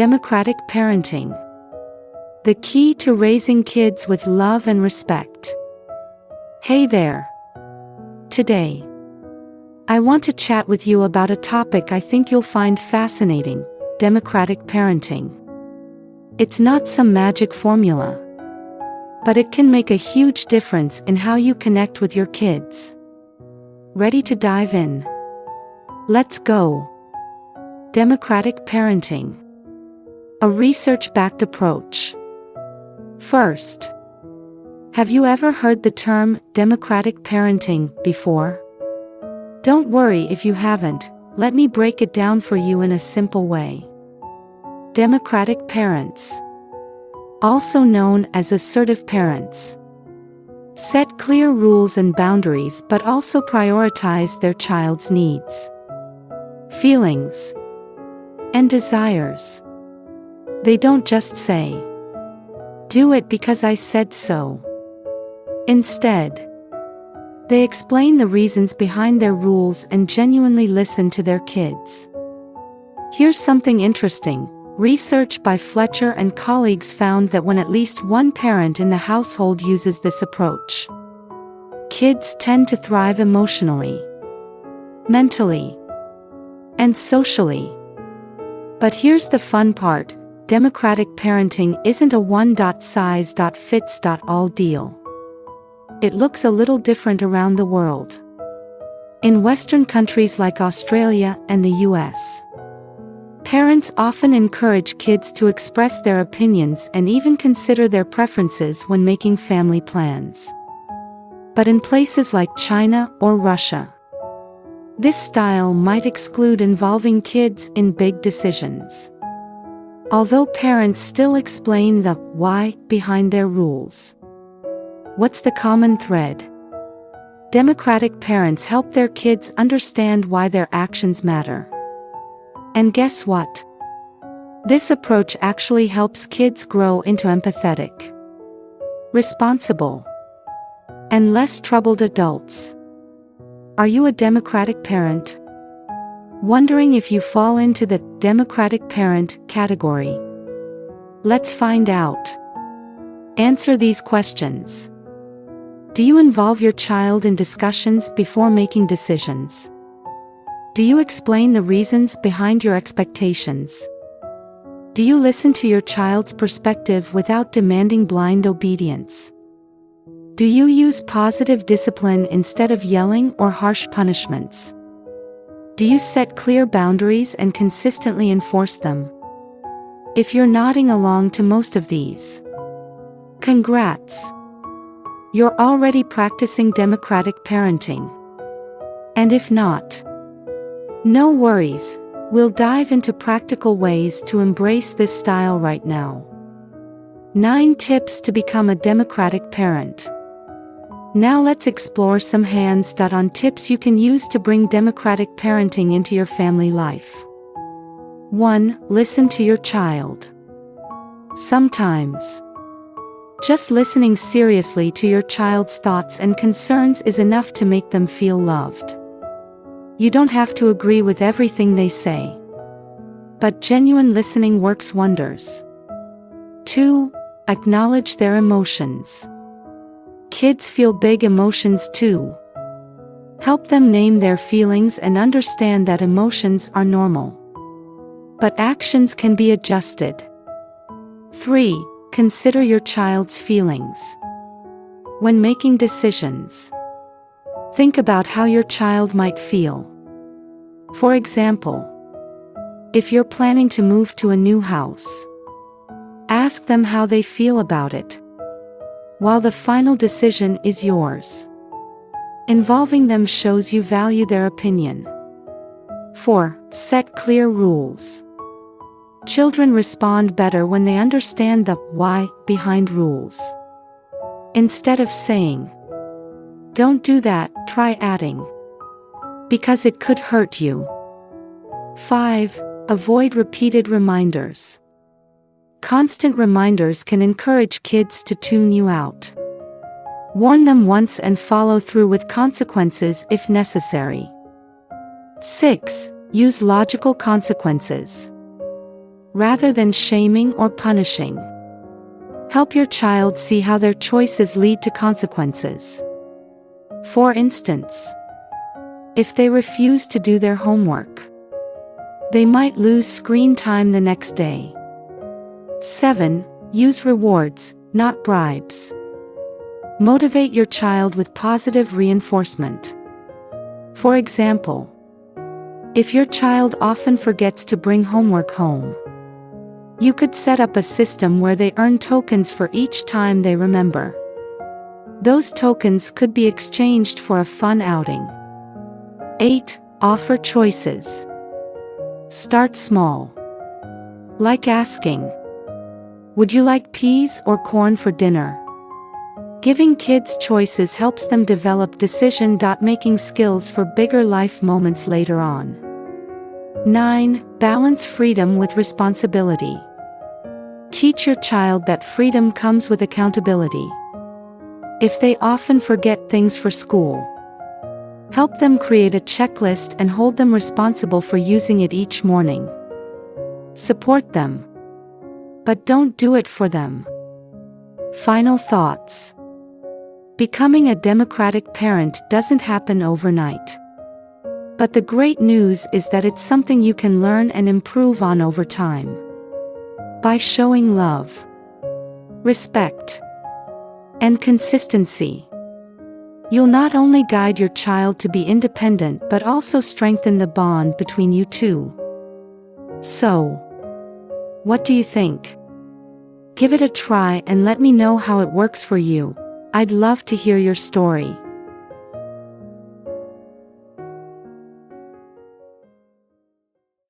Democratic parenting. The key to raising kids with love and respect. Hey there. Today, I want to chat with you about a topic I think you'll find fascinating: democratic parenting. It's not some magic formula, but it can make a huge difference in how you connect with your kids. Ready to dive in? Let's go. Democratic parenting. A research-backed approach. First, have you ever heard the term democratic parenting before? Don't worry if you haven't, let me break it down for you in a simple way. Democratic parents, also known as assertive parents, set clear rules and boundaries but also prioritize their child's needs, feelings, and desires. They don't just say, "Do it because I said so." Instead, they explain the reasons behind their rules and genuinely listen to their kids. Here's something interesting. Research by Fletcher and colleagues found that when at least one parent in the household uses this approach, kids tend to thrive emotionally, mentally, and socially. But here's the fun part: democratic parenting isn't a one-size-fits-all deal. It looks a little different around the world. In Western countries like Australia and the US, parents often encourage kids to express their opinions and even consider their preferences when making family plans. But in places like China or Russia, this style might exclude involving kids in big decisions, although parents still explain the why behind their rules. What's the common thread? Democratic parents help their kids understand why their actions matter. And guess what? This approach actually helps kids grow into empathetic, responsible, and less troubled adults. Are you a democratic parent? Wondering if you fall into the democratic parent category? Let's find out. Answer these questions. Do you involve your child in discussions before making decisions? Do you explain the reasons behind your expectations? Do you listen to your child's perspective without demanding blind obedience? Do you use positive discipline instead of yelling or harsh punishments? Do you set clear boundaries and consistently enforce them? If you're nodding along to most of these, congrats! You're already practicing democratic parenting. And if not, no worries, we'll dive into practical ways to embrace this style right now. 9 tips to become a democratic parent. Now let's explore some hands-on tips you can use to bring democratic parenting into your family life. 1. Listen to your child. Sometimes, just listening seriously to your child's thoughts and concerns is enough to make them feel loved. You don't have to agree with everything they say, but genuine listening works wonders. 2. Acknowledge their emotions. Kids feel big emotions too. Help them name their feelings and understand that emotions are normal, but actions can be adjusted. 3. Consider your child's feelings. When making decisions, think about how your child might feel. For example, if you're planning to move to a new house, ask them how they feel about it, while the final decision is yours. Involving them shows you value their opinion. 4. Set clear rules. Children respond better when they understand the why behind rules. Instead of saying, "Don't do that," try adding, "because it could hurt you." 5. Avoid repeated reminders. Constant reminders can encourage kids to tune you out. Warn them once and follow through with consequences if necessary. 6. Use logical consequences. rather than shaming or punishing. Help your child see how their choices lead to consequences. For instance, if they refuse to do their homework, they might lose screen time the next day. 7. Use rewards, not bribes. Motivate your child with positive reinforcement. For example, if your child often forgets to bring homework home, you could set up a system where they earn tokens for each time they remember. Those tokens could be exchanged for a fun outing. 8. Offer choices. Start small. Like asking, "Would you like peas or corn for dinner?" Giving kids choices helps them develop decision-making skills for bigger life moments later on. 9. Balance freedom with responsibility. Teach your child that freedom comes with accountability. If they often forget things for school, help them create a checklist and hold them responsible for using it each morning. Support them, but don't do it for them. Final thoughts. Becoming a democratic parent doesn't happen overnight. But the great news is that it's something you can learn and improve on over time. By showing love, respect, and consistency, you'll not only guide your child to be independent but also strengthen the bond between you two. So, what do you think? Give it a try and let me know how it works for you. I'd love to hear your story.